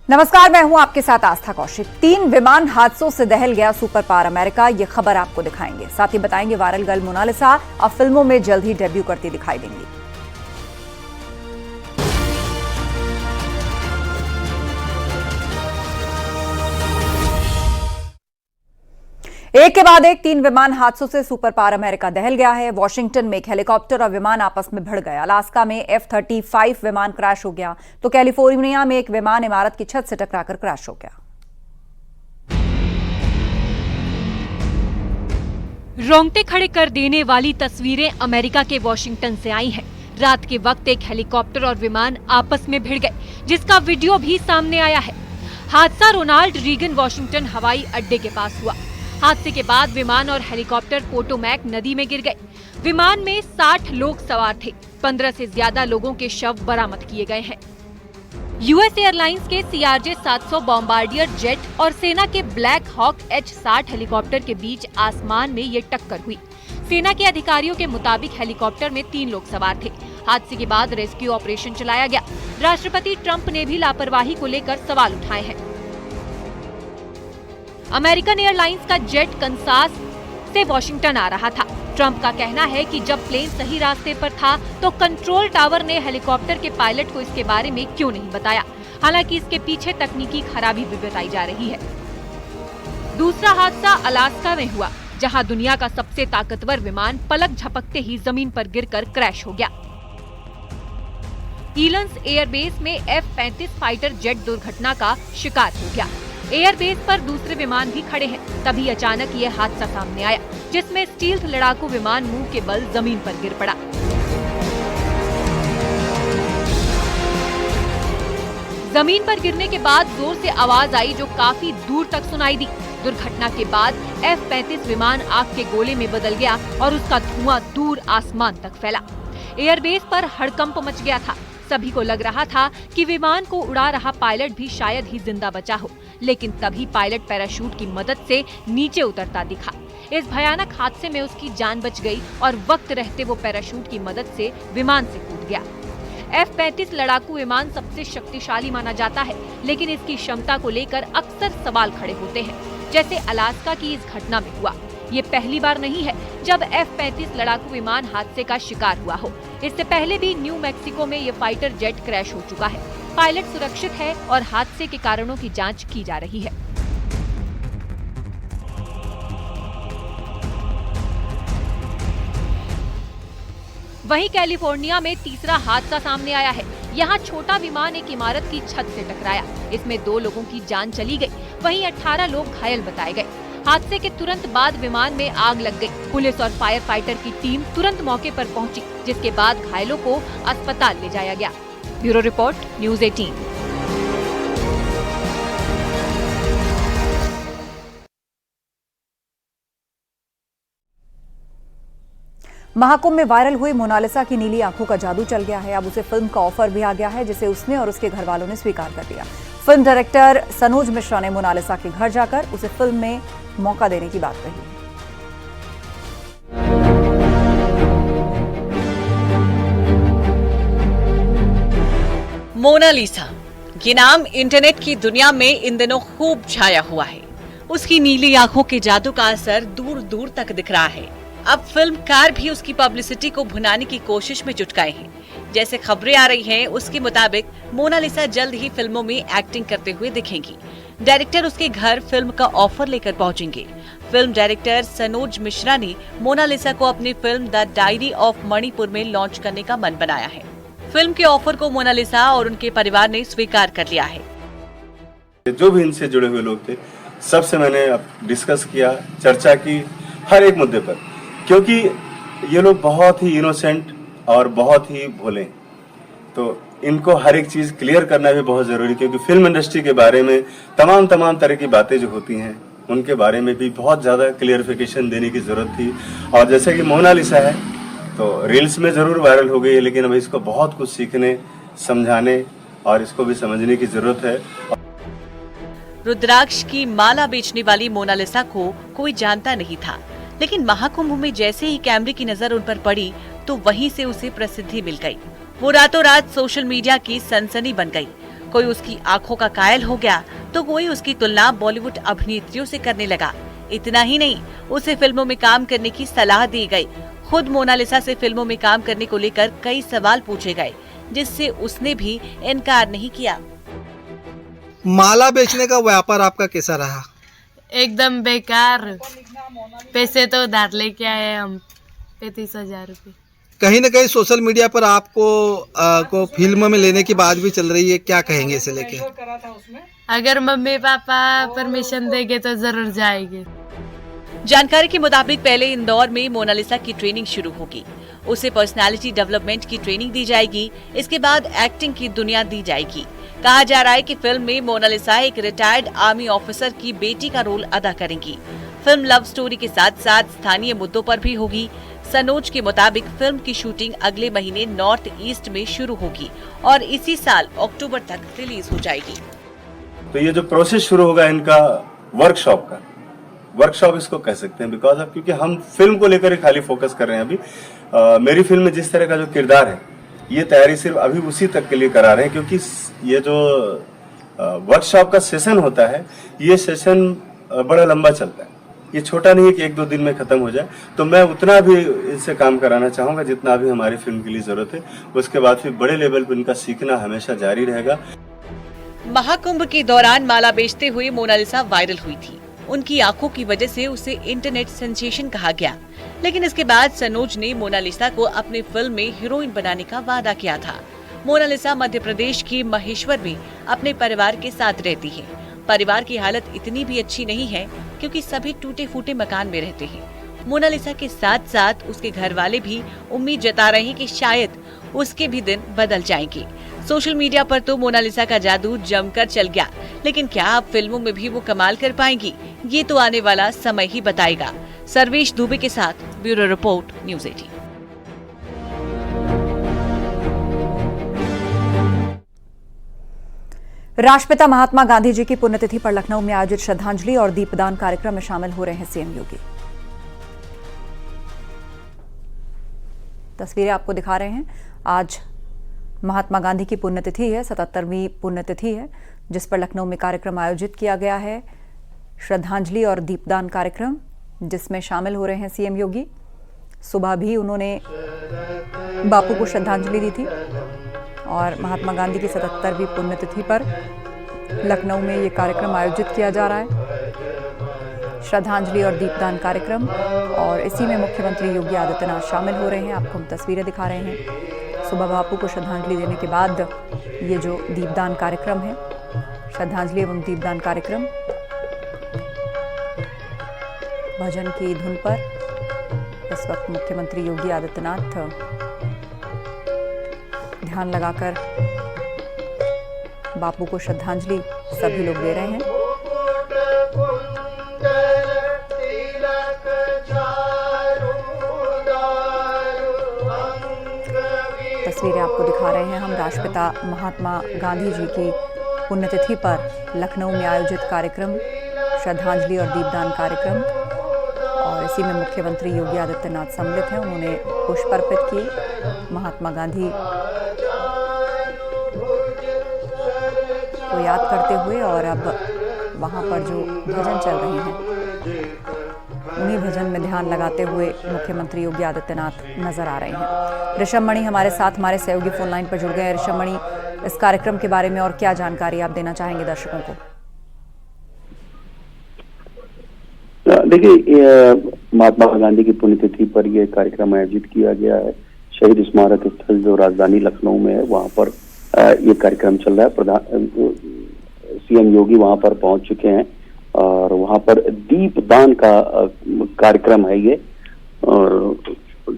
नमस्कार, मैं हूं आपके साथ आस्था कौशिक। 3 विमान हादसों से दहल गया सुपर पावर अमेरिका, ये खबर आपको दिखाएंगे। साथ ही बताएंगे वायरल गर्ल मोनालिसा अब फिल्मों में जल्द ही डेब्यू करती दिखाई देंगी। एक के बाद एक 3 विमान हादसों से सुपर पावर अमेरिका दहल गया है। वॉशिंगटन में एक हेलीकॉप्टर और विमान आपस में भिड़ गए। अलास्का में F-35 विमान क्रैश हो गया, तो कैलिफोर्निया में एक विमान इमारत की छत से टकराकर क्रैश हो गया। रोंगटे खड़े कर देने वाली तस्वीरें अमेरिका के वॉशिंगटन से आई हैं। रात के वक्त एक हेलीकॉप्टर और विमान आपस में भिड़ गए, जिसका वीडियो भी सामने आया है। हादसा रोनाल्ड रीगन वॉशिंगटन हवाई अड्डे के पास हुआ। हादसे के बाद विमान और हेलीकॉप्टर पोटोमैक नदी में गिर गए। विमान में 60 लोग सवार थे। 15 से ज्यादा लोगों के शव बरामद किए गए हैं। यूएस एयरलाइंस के CRJ-700 बॉम्बार्डियर जेट और सेना के ब्लैक हॉक H-60 हेलीकॉप्टर के बीच आसमान में ये टक्कर हुई। सेना के अधिकारियों के मुताबिक हेलीकॉप्टर में 3 लोग सवार थे। हादसे के बाद रेस्क्यू ऑपरेशन चलाया गया। राष्ट्रपति ट्रंप ने भी लापरवाही को लेकर सवाल उठाए हैं। अमेरिकन एयरलाइंस का जेट कंसास से वॉशिंगटन आ रहा था। ट्रंप का कहना है कि जब प्लेन सही रास्ते पर था तो कंट्रोल टावर ने हेलीकॉप्टर के पायलट को इसके बारे में क्यों नहीं बताया। हालांकि इसके पीछे तकनीकी खराबी भी बताई जा रही है। दूसरा हादसा अलास्का में हुआ, जहां दुनिया का सबसे ताकतवर विमान पलक झपकते ही जमीन पर गिरकर क्रैश हो गया। ईलंस एयरबेस में F-35 फाइटर जेट दुर्घटना का शिकार हो गया। एयरबेस पर दूसरे विमान भी खड़े हैं। तभी अचानक ये हादसा सामने आया, जिसमें स्टील्थ लड़ाकू विमान मुंह के बल जमीन पर गिर पड़ा। जमीन पर गिरने के बाद जोर से आवाज आई, जो काफी दूर तक सुनाई दी। दुर्घटना के बाद F-35 विमान आग के गोले में बदल गया और उसका धुआं दूर आसमान तक फैला। एयरबेस पर हड़कंप मच गया था। सभी को लग रहा था कि विमान को उड़ा रहा पायलट भी शायद ही जिंदा बचा हो, लेकिन तभी पायलट पैराशूट की मदद से नीचे उतरता दिखा। इस भयानक हादसे में उसकी जान बच गई और वक्त रहते वो पैराशूट की मदद से विमान से कूद गया। F-35 लड़ाकू विमान सबसे शक्तिशाली माना जाता है, लेकिन इसकी क्षमता को लेकर अक्सर सवाल खड़े होते हैं, जैसे अलास्का की इस घटना में हुआ। ये पहली बार नहीं है जब F-35 लड़ाकू विमान हादसे का शिकार हुआ हो। इससे पहले भी न्यू मैक्सिको में ये फाइटर जेट क्रैश हो चुका है। पायलट सुरक्षित है और हादसे के कारणों की जांच की जा रही है। वहीं कैलिफोर्निया में तीसरा हादसा सामने आया है। यहाँ छोटा विमान एक इमारत की छत से टकराया। इसमें 2 लोगों की जान चली गई, वहीं 18 लोग घायल बताए गए। हादसे के तुरंत बाद विमान में आग लग गई। पुलिस और फायर फाइटर की टीम तुरंत मौके पर पहुंची, जिसके बाद घायलों को अस्पताल ले जाया गया। Bureau report, news 18। महाकुंभ में वायरल हुई मोनालिसा की नीली आंखों का जादू चल गया है। अब उसे फिल्म का ऑफर भी आ गया है, जिसे उसने और उसके घर वालों ने स्वीकार कर लिया। फिल्म डायरेक्टर सनोज मिश्रा ने मोनालिसा के घर जाकर उसे फिल्म में मौका देने की बात कही। मोनालिसा, ये नाम इंटरनेट की दुनिया में इन दिनों खूब छाया हुआ है। उसकी नीली आंखों के जादू का असर दूर दूर तक दिख रहा है। अब फिल्मकार भी उसकी पब्लिसिटी को भुनाने की कोशिश में जुट गए हैं। जैसे खबरें आ रही हैं, उसके मुताबिक मोनालिसा जल्द ही फिल्मों में एक्टिंग करते हुए दिखेंगी। डायरेक्टर उसके घर फिल्म का ऑफर लेकर पहुंचेंगे। फिल्म डायरेक्टर सनोज मिश्रा ने मोनालिसा को अपनी film the diary of Manipur में लॉन्च करने का मन बनाया है। फिल्म के ऑफर को मोनालिसा और उनके परिवार ने स्वीकार कर लिया है। जो भी इनसे जुड़े हुए लोग थे, सबसे मैंने डिस्कस किया, चर्चा की हर एक मुद्दे पर, क्योंकि ये लोग बहुत ही इनोसेंट और बहुत ही भोले, तो इनको हर एक चीज क्लियर करना भी बहुत जरूरी, क्योंकि फिल्म इंडस्ट्री के बारे में तमाम तरह की बातें जो होती हैं, उनके बारे में भी बहुत ज्यादा क्लियरिफिकेशन देने की जरूरत थी। और जैसे कि मोनालिसा है, तो रील्स में जरूर वायरल हो गई है, लेकिन अब इसको बहुत कुछ सीखने, समझाने और इसको भी समझने की जरूरत है। रुद्राक्ष की माला बेचने वाली मोनालिसा को कोई जानता नहीं था, लेकिन महाकुंभ में जैसे ही कैमरे की नजर उन पर पड़ी, तो वहीं से उसे प्रसिद्धि मिल गई। वो रातों रात सोशल मीडिया की सनसनी बन गई। कोई उसकी आंखों का कायल हो गया तो कोई उसकी तुलना बॉलीवुड अभिनेत्रियों से करने लगा। इतना ही नहीं, उसे फिल्मों में काम करने की सलाह दी गई। खुद मोनालिसा से फिल्मों में काम करने को लेकर कई सवाल पूछे गए, जिससे उसने भी इनकार नहीं किया। माला बेचने का व्यापार आपका कैसा रहा? एकदम बेकार। पैसे तो उधार लेके आए हम 35,000 रुपये। कहीं न कहीं सोशल मीडिया पर आपको को फिल्म में लेने की बात भी चल रही है, क्या कहेंगे इसे लेके? अगर मम्मी पापा परमिशन देंगे तो जरूर जाएंगे। जानकारी के मुताबिक पहले इंदौर में मोनालिसा की ट्रेनिंग शुरू होगी। उसे पर्सनालिटी डेवलपमेंट की ट्रेनिंग दी जाएगी। इसके बाद एक्टिंग की दुनिया दी जाएगी। कहा जा रहा है कि फिल्म में मोनालिसा एक रिटायर्ड आर्मी ऑफिसर की बेटी का रोल अदा करेंगी। फिल्म लव स्टोरी के साथ साथ स्थानीय मुद्दों पर भी होगी। सनोज के मुताबिक फिल्म की शूटिंग अगले महीने नॉर्थ ईस्ट में शुरू होगी और इसी साल अक्टूबर तक रिलीज हो जाएगी। तो ये जो प्रोसेस शुरू होगा इनका वर्कशॉप इसको कह सकते हैं, बिकॉज ऑफ क्योंकि हम फिल्म को लेकर खाली फोकस कर रहे हैं अभी। मेरी फिल्म में जिस तरह का जो किरदार है, ये तैयारी सिर्फ अभी उसी तक के लिए करा रहे हैं, क्योंकि ये जो वर्कशॉप का सेशन होता है, ये सेशन बड़ा लंबा चलता है। ये छोटा नहीं है कि 1-2 दिन में खत्म हो जाए। तो मैं उतना भी इनसे काम कराना चाहूंगा जितना भी हमारी फिल्म के लिए जरूरत है। उसके बाद फिर बड़े लेवल पर इनका सीखना हमेशा जारी रहेगा। महाकुंभ के दौरान माला बेचते हुए मोनालिसा वायरल हुई थी। उनकी आंखों की वजह से उसे इंटरनेट सेंसेशन कहा गया। लेकिन इसके बाद सनोज ने मोनालिसा को अपनी फिल्म में हीरोइन बनाने का वादा किया था। मोनालिसा मध्य प्रदेश के महेश्वर में अपने परिवार के साथ रहती है। परिवार की हालत इतनी भी अच्छी नहीं है, क्योंकि सभी टूटे फूटे मकान में रहते हैं। मोनालिसा के साथ साथ उसके घर वाले भी उम्मीद जता रहे हैं कि शायद उसके भी दिन बदल जाएंगे। सोशल मीडिया पर तो मोनालिसा का जादू जमकर चल गया, लेकिन क्या अब फिल्मों में भी वो कमाल कर पाएंगी, ये तो आने वाला समय ही बताएगा। सर्वेश दुबे के साथ ब्यूरो रिपोर्ट, न्यूज़ 18। राष्ट्रपिता महात्मा गांधी जी की पुण्यतिथि पर लखनऊ में आयोजित श्रद्धांजलि और दीपदान कार्यक्रम में शामिल हो रहे हैं सीएम योगी। तस्वीरें आपको दिखा रहे हैं। आज महात्मा गांधी की पुण्यतिथि है, 77वीं पुण्यतिथि है, जिस पर लखनऊ में कार्यक्रम आयोजित किया गया है। श्रद्धांजलि और दीपदान कार्यक्रम जिसमें शामिल हो रहे हैं सीएम योगी। सुबह भी उन्होंने बापू को श्रद्धांजलि दी थी और महात्मा गांधी की 77वीं पुण्यतिथि पर लखनऊ में ये कार्यक्रम आयोजित किया जा रहा है, श्रद्धांजलि और दीपदान कार्यक्रम। और इसी में मुख्यमंत्री योगी आदित्यनाथ शामिल हो रहे हैं। आपको हम तस्वीरें दिखा रहे हैं। सुबह बापू को श्रद्धांजलि देने के बाद ये जो दीपदान कार्यक्रम है, श्रद्धांजलि एवं दीपदान कार्यक्रम भजन की धुन पर इस वक्त मुख्यमंत्री योगी आदित्यनाथ ध्यान लगाकर बापू को श्रद्धांजलि सभी लोग दे रहे हैं। तस्वीरें आपको दिखा रहे हैं हम राष्ट्रपिता महात्मा गांधी जी की पुण्यतिथि पर लखनऊ में आयोजित कार्यक्रम, श्रद्धांजलि और दीपदान कार्यक्रम। और इसी में मुख्यमंत्री योगी आदित्यनाथ सम्मिलित हैं। उन्होंने पुष्प अर्पित किए महात्मा गांधी को याद करते हुए। और अब वहां पर जो भजन चल रहे हैं, उन्हीं भजन में ध्यान लगाते हुए मुख्यमंत्री योगी आदित्यनाथ नजर आ रहे हैं। ऋषभ मणि हमारे साथ, हमारे सहयोगी फोन लाइन पर जुड़ गए हैं। ऋषभ मणि, इस कार्यक्रम के बारे में और क्या जानकारी आप देना चाहेंगे दर्शकों को? देखिए, महात्मा गांधी की पुण्यतिथि पर यह कार्यक्रम आयोजित किया गया है। शहीद स्मारक स्थल जो राजधानी लखनऊ में है, वहां पर ये कार्यक्रम चल रहा है। सीएम योगी वहां पर पहुंच चुके हैं और वहां पर दीपदान का कार्यक्रम है ये, और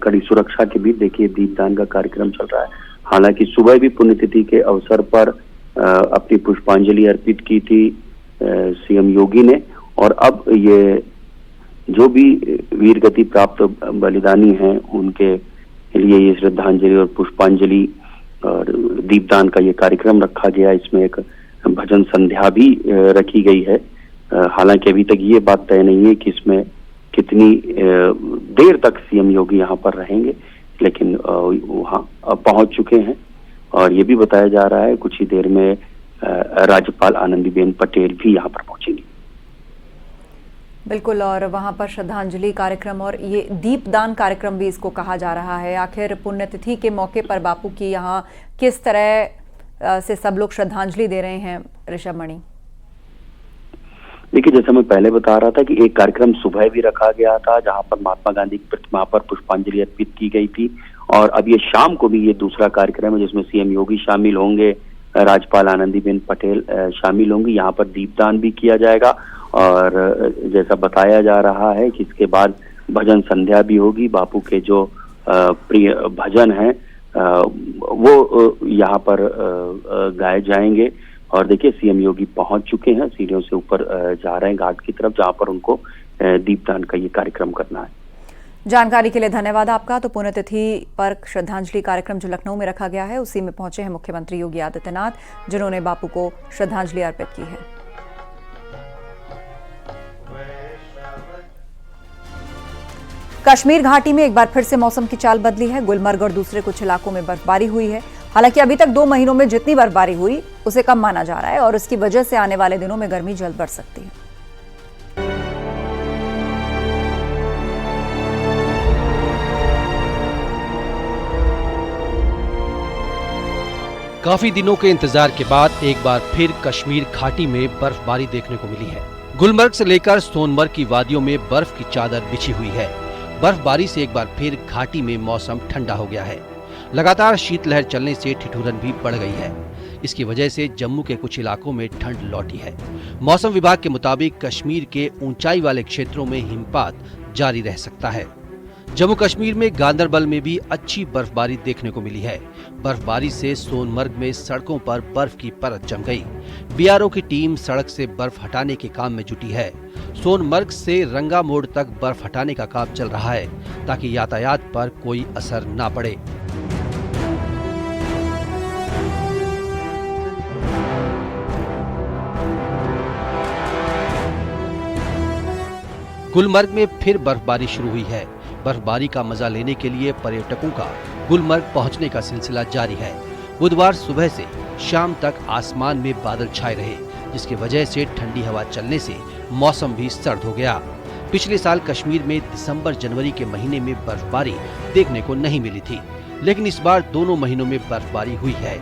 कड़ी सुरक्षा के बीच देखिए दीपदान का कार्यक्रम चल रहा है। हालांकि सुबह भी पुण्यतिथि के अवसर पर अपनी पुष्पांजलि अर्पित की थी सीएम योगी ने, और अब ये जो भी वीर गति प्राप्त बलिदानी हैं उनके लिए ये श्रद्धांजलि और पुष्पांजलि और दीपदान का ये कार्यक्रम रखा गया। इसमें एक भजन संध्या भी रखी गई है। हालांकि अभी तक ये बात तय नहीं है कि इसमें कितनी देर तक सीएम योगी यहाँ पर रहेंगे, लेकिन वहाँ पहुंच चुके हैं। और ये भी बताया जा रहा है कुछ ही देर में राज्यपाल आनंदीबेन पटेल भी यहाँ पर पहुंचेंगी। बिल्कुल, और वहां पर श्रद्धांजलि कार्यक्रम और ये दीपदान कार्यक्रम भी इसको कहा जा रहा है। आखिर पुण्यतिथि के मौके पर बापू की यहाँ किस तरह से सब लोग श्रद्धांजलि दे रहे हैं, ऋषभ मणि? देखिए, जैसा मैं पहले बता रहा था कि एक कार्यक्रम सुबह भी रखा गया था जहां पर महात्मा गांधी की प्रतिमा पर पुष्पांजलि अर्पित की गई थी, और अब ये शाम को भी ये दूसरा कार्यक्रम है जिसमें सीएम योगी शामिल होंगे, राज्यपाल आनंदीबेन पटेल शामिल होंगी। यहाँ पर दीपदान भी किया जाएगा और जैसा बताया जा रहा है कि इसके बाद भजन संध्या भी होगी। बापू के जो प्रिय भजन हैं वो यहाँ पर गाए जाएंगे। और देखिए, सीएम योगी पहुंच चुके हैं, सीढ़ियों से ऊपर जा रहे हैं घाट की तरफ जहां पर उनको दीपदान का ये कार्यक्रम करना है। जानकारी के लिए धन्यवाद आपका। तो पुण्यतिथि पर श्रद्धांजलि कार्यक्रम जो लखनऊ में रखा गया है उसी में पहुंचे हैं मुख्यमंत्री योगी आदित्यनाथ, जिन्होंने बापू को श्रद्धांजलि अर्पित की है। कश्मीर घाटी में एक बार फिर से मौसम की चाल बदली है। गुलमर्ग और दूसरे कुछ इलाकों में बर्फबारी हुई है। हालांकि अभी तक 2 महीनों में जितनी बर्फबारी हुई उसे कम माना जा रहा है और इसकी वजह से आने वाले दिनों में गर्मी जल्द बढ़ सकती है। काफी दिनों के इंतजार के बाद एक बार फिर कश्मीर घाटी में बर्फबारी देखने को मिली है। गुलमर्ग से लेकर सोनमर्ग की वादियों में बर्फ की चादर बिछी हुई है। बर्फबारी से एक बार फिर घाटी में मौसम ठंडा हो गया है। लगातार शीतलहर चलने से ठिठुरन भी बढ़ गई है। इसकी वजह से जम्मू के कुछ इलाकों में ठंड लौटी है। मौसम विभाग के मुताबिक कश्मीर के ऊंचाई वाले क्षेत्रों में हिमपात जारी रह सकता है। जम्मू कश्मीर में गांदरबल में भी अच्छी बर्फबारी देखने को मिली है। बर्फबारी से सोनमर्ग में सड़कों पर बर्फ की परत जम गई। बीआरओ की टीम सड़क से बर्फ हटाने के काम में जुटी है। सोनमर्ग से रंगा मोड़ तक बर्फ हटाने का काम चल रहा है ताकि यातायात पर कोई असर न पड़े। गुलमर्ग में फिर बर्फबारी शुरू हुई है। बर्फबारी का मजा लेने के लिए पर्यटकों का गुलमर्ग पहुंचने का सिलसिला जारी है। बुधवार सुबह से शाम तक आसमान में बादल छाए रहे, जिसकी वजह से ठंडी हवा चलने से मौसम भी सर्द हो गया। पिछले साल कश्मीर में दिसंबर जनवरी के महीने में बर्फबारी देखने को नहीं मिली थी, लेकिन इस बार दोनों महीनों में बर्फबारी हुई है।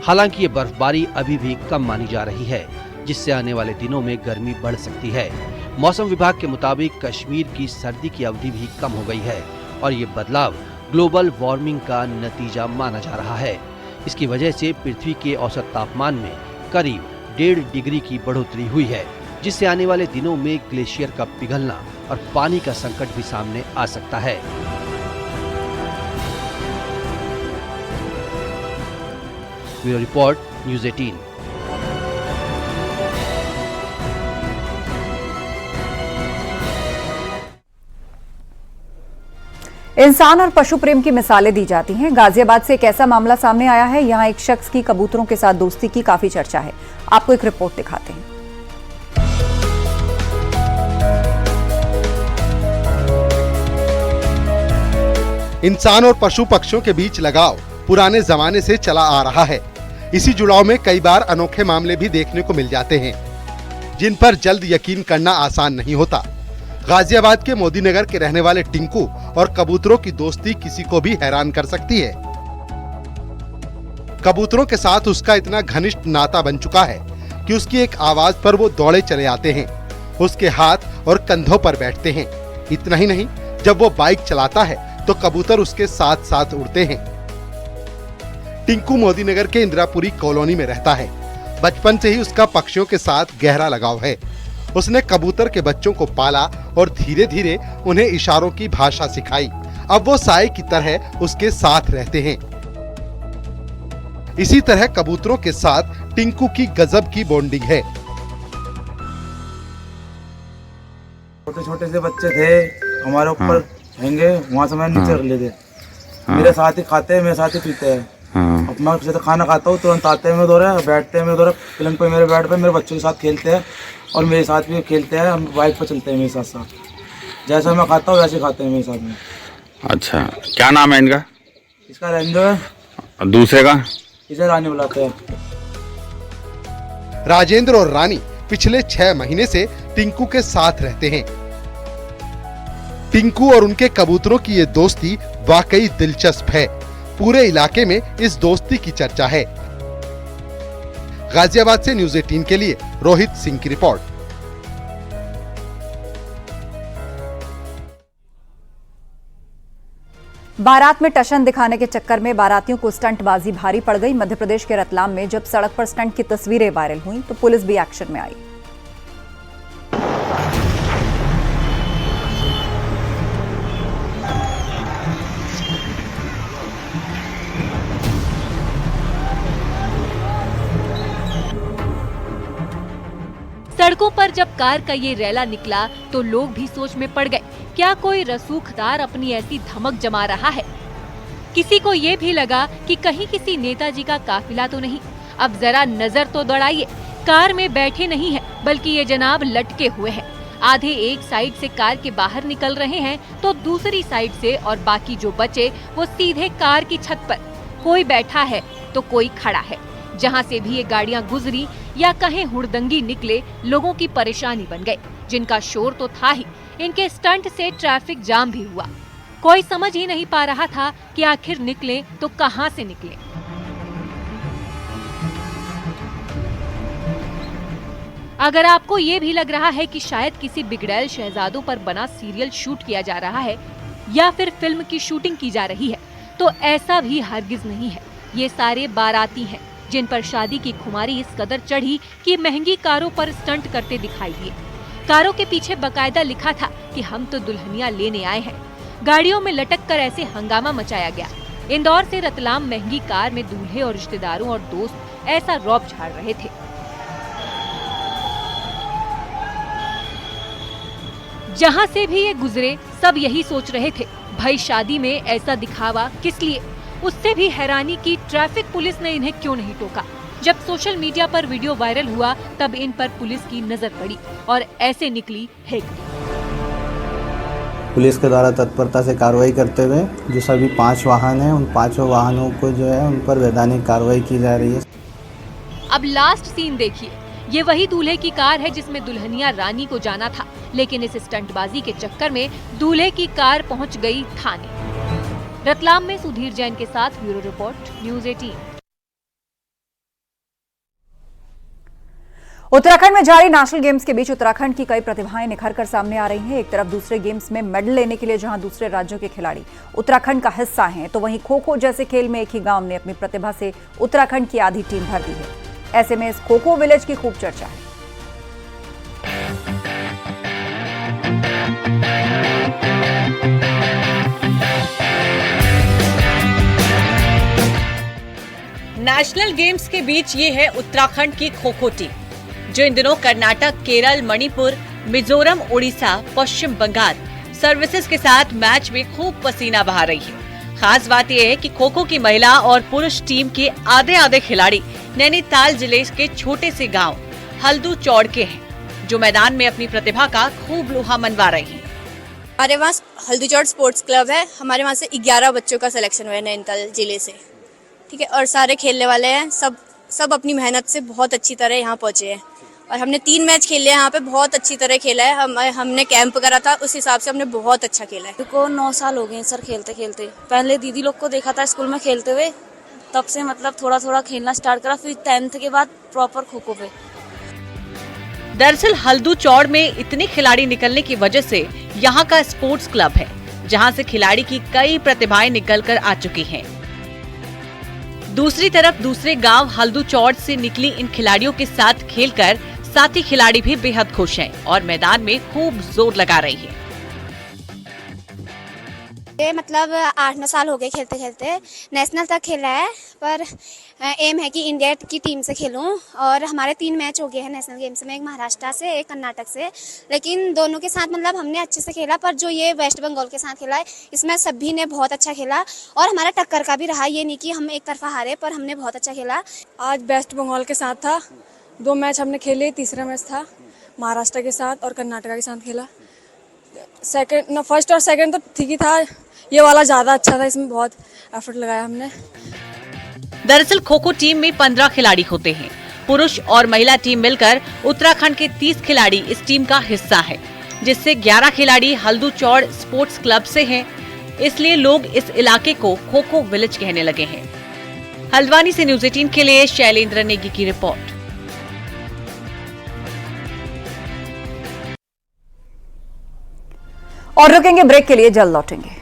हालांकि ये बर्फबारी अभी भी कम मानी जा रही है, जिससे आने वाले दिनों में गर्मी बढ़ सकती है। मौसम विभाग के मुताबिक कश्मीर की सर्दी की अवधि भी कम हो गई है और ये बदलाव ग्लोबल वार्मिंग का नतीजा माना जा रहा है। इसकी वजह से पृथ्वी के औसत तापमान में करीब 1.5 डिग्री की बढ़ोतरी हुई है, जिससे आने वाले दिनों में ग्लेशियर का पिघलना और पानी का संकट भी सामने आ सकता है। Bureau report, news 18। इंसान और पशु प्रेम की मिसालें दी जाती हैं। गाजियाबाद से एक ऐसा मामला सामने आया है। यहां एक शख्स की कबूतरों के साथ दोस्ती की काफी चर्चा है। आपको एक रिपोर्ट दिखाते हैं। इंसान और पशु पक्षियों के बीच लगाव पुराने जमाने से चला आ रहा है। इसी जुड़ाव में कई बार अनोखे मामले भी देखने को मिल जाते हैं, जिन पर जल्द यकीन करना आसान नहीं होता। गाजियाबाद के मोदीनगर के रहने वाले टिंकू और कबूतरों की दोस्ती किसी को भी हैरान कर सकती है। कबूतरों के साथ उसका इतना घनिष्ठ नाता बन चुका है कि उसकी एक आवाज पर वो दौड़े चले आते हैं, उसके हाथ और कंधों पर बैठते हैं। इतना ही नहीं, जब वो बाइक चलाता है तो कबूतर उसके साथ साथ उड़ते हैं। टिंकू मोदीनगर के इंदिरापुरी कॉलोनी में रहता है। बचपन से ही उसका पक्षियों के साथ गहरा लगाव है। उसने कबूतर के बच्चों को पाला और धीरे धीरे उन्हें इशारों की भाषा सिखाई। अब वो साए की तरह उसके साथ रहते हैं। इसी तरह कबूतरों के साथ टिंकू की गजब की बॉन्डिंग है। छोटे छोटे से बच्चे थे, हमारे ऊपर हैंगे, वहाँ से मैंने नीचे रख लेते। मेरे साथ ही खाते हैं, मेरे साथ ही पीते हैं। अब मैं जैसे खाना खाता हूँ तुरंत आते हैं मेरे दौरे, बैठते हैं मेरे दौरे पलंग पे, मेरे बेड पे, मेरे बच्चों के साथ खेलते हैं और मेरे साथ भी खेलते हैं। हम बाइक पर चलते हैं मेरे साथ साथ। जैसा मैं खाता हूँ वैसे खाते हैं मेरे साथ में। अच्छा, क्या नाम है इनका? इसका रेंजो है, और दूसरे का? इसे रानी बुलाते हैं। राजेंद्र और रानी पिछले 6 महीने से टिंकू के साथ रहते हैं। टिंकू और उनके कबूतरों की ये दोस्ती वाकई दिलचस्प है। पूरे इलाके में इस दोस्ती की चर्चा है। गाजियाबाद से न्यूज़ 18 के लिए रोहित सिंह की रिपोर्ट। बारात में टशन दिखाने के चक्कर में बारातियों को स्टंटबाजी भारी पड़ गई। मध्य प्रदेश के रतलाम में जब सड़क पर स्टंट की तस्वीरें वायरल हुई तो पुलिस भी एक्शन में आई। सड़कों पर जब कार का ये रैला निकला तो लोग भी सोच में पड़ गए, क्या कोई रसूखदार अपनी ऐसी धमक जमा रहा है? किसी को ये भी लगा कि कहीं किसी नेताजी का काफिला तो नहीं। अब जरा नजर तो दौड़ाइए, कार में बैठे नहीं है बल्कि ये जनाब लटके हुए हैं। आधे एक साइड से कार के बाहर निकल रहे हैं तो दूसरी साइड से, और बाकी जो बचे वो सीधे कार की छत पर। कोई बैठा है तो कोई खड़ा है। जहां से भी ये गाड़ियां गुजरी या कहीं हुड़दंगी निकले, लोगों की परेशानी बन गए। जिनका शोर तो था ही, इनके स्टंट से ट्रैफिक जाम भी हुआ। कोई समझ ही नहीं पा रहा था कि आखिर निकले तो कहां से निकले। अगर आपको ये भी लग रहा है कि शायद किसी बिगड़ैल शहजादों पर बना सीरियल शूट किया जा रहा है या फिर फिल्म की शूटिंग की जा रही है, तो ऐसा भी हरगिज नहीं है। ये सारे बाराती हैं जिन पर शादी की खुमारी इस कदर चढ़ी कि महंगी कारों पर स्टंट करते दिखाई दिए। कारों के पीछे बकायदा लिखा था कि हम तो दुल्हनिया लेने आए हैं। गाड़ियों में लटक कर ऐसे हंगामा मचाया गया। इंदौर से रतलाम महंगी कार में दूल्हे और रिश्तेदारों और दोस्त ऐसा रौब झाड़ रहे थे। जहां से भी ये गुजरे सब यही सोच रहे थे, भाई शादी में ऐसा दिखावा किस लिए? उससे भी हैरानी की ट्रैफिक पुलिस ने इन्हें क्यों नहीं टोका। जब सोशल मीडिया पर वीडियो वायरल हुआ तब इन पर पुलिस की नजर पड़ी और ऐसे निकली हेकड़ी। पुलिस के द्वारा तत्परता से कार्रवाई करते हुए जो सभी 5 वाहन हैं, उन 5 वाहनों को जो है उन पर वैधानिक कार्रवाई की जा रही है। अब लास्ट सीन देखिए, ये वही दूल्हे की कार है जिसमें दुल्हनिया रानी को जाना था, लेकिन इस स्टंटबाजी के चक्कर में दूल्हे की कार पहुंच गई थाने। रतलाम में सुधीर जैन के साथ ब्यूरो रिपोर्ट, न्यूज़ 18। उत्तराखंड में जारी नेशनल गेम्स के बीच उत्तराखंड की कई प्रतिभाएं निखर कर सामने आ रही हैं। एक तरफ दूसरे गेम्स में मेडल लेने के लिए जहां दूसरे राज्यों के खिलाड़ी उत्तराखंड का हिस्सा हैं, तो वहीं खो खो जैसे खेल में एक ही गांव ने अपनी प्रतिभा से उत्तराखंड की आधी टीम भर दी है। ऐसे में इस खो खो विलेज की खूब चर्चा है। नेशनल गेम्स के बीच ये है उत्तराखंड की खो खो टीम, जो इन दिनों कर्नाटक, केरल, मणिपुर, मिजोरम, उड़ीसा, पश्चिम बंगाल सर्विसेज के साथ मैच में खूब पसीना बहा रही है। खास बात यह है कि खो खो की महिला और पुरुष टीम के आधे खिलाड़ी नैनीताल जिले के छोटे से गांव हल्दू चौड़ के हैं, जो मैदान में अपनी प्रतिभा का खूब लोहा मनवा रहे हैं। हमारे वहाँ हल्दू चौड़ स्पोर्ट्स क्लब है। हमारे वहाँ से 11 बच्चों का सिलेक्शन हुआ है नैनीताल जिले से, ठीक है, और सारे खेलने वाले हैं। सब अपनी मेहनत से बहुत अच्छी तरह यहाँ पहुँचे हैं और हमने 3 मैच खेले हैं यहाँ पे, बहुत अच्छी तरह खेला है। हमने कैंप करा था, उस हिसाब से हमने बहुत अच्छा खेला है। मेरे को 9 साल हो गए सर खेलते खेलते। पहले दीदी लोग को देखा था स्कूल में खेलते हुए, तब से मतलब थोड़ा थोड़ा खेलना स्टार्ट करा, फिर 10th के बाद प्रॉपर खो खो पे। दरअसल हल्दू चौड़ में इतने खिलाड़ी निकलने की वजह से यहाँ का स्पोर्ट्स क्लब है, जहाँ से खिलाड़ी की कई प्रतिभाएं निकल कर आ चुकी हैं। दूसरी तरफ दूसरे गांव हल्दू चौड़ से निकली इन खिलाड़ियों के साथ खेलकर साथी खिलाड़ी भी बेहद खुश हैं और मैदान में खूब जोर लगा रही है। ये मतलब 8-9 साल हो गए खेलते खेलते, नेशनल तक खेला है, पर एम है कि इंडिया की टीम से खेलूं। और हमारे 3 मैच हो गए हैं नेशनल गेम्स में, एक महाराष्ट्र से, एक कर्नाटक से, लेकिन दोनों के साथ मतलब हमने अच्छे से खेला। पर जो ये वेस्ट बंगाल के साथ खेला है, इसमें सभी ने बहुत अच्छा खेला और हमारा टक्कर का भी रहा। ये नहीं कि हम एक तरफा हारे, पर हमने बहुत अच्छा खेला। आज वेस्ट बंगाल के साथ था, 2 मैच हमने खेले, तीसरा मैच था महाराष्ट्र के साथ और कर्नाटका के साथ खेला। फर्स्ट और सेकंड तो ठीक ही था, ये वाला ज्यादा अच्छा था, इसमें बहुत एफर्ट लगाया हमने। दरअसल खो खो टीम में 15 खिलाड़ी होते हैं पुरुष और महिला टीम मिलकर उत्तराखंड के 30 खिलाड़ी इस टीम का हिस्सा है, जिससे 11 खिलाड़ी हल्दूचौड़ स्पोर्ट्स क्लब से हैं। इसलिए लोग इस इलाके को खो-खो विलेज कहने लगे हैं। हल्द्वानी से न्यूज़ 18 के लिए शैलेंद्र नेगी की रिपोर्ट। और रुकेंगे ब्रेक के लिए, जल्द लौटेंगे।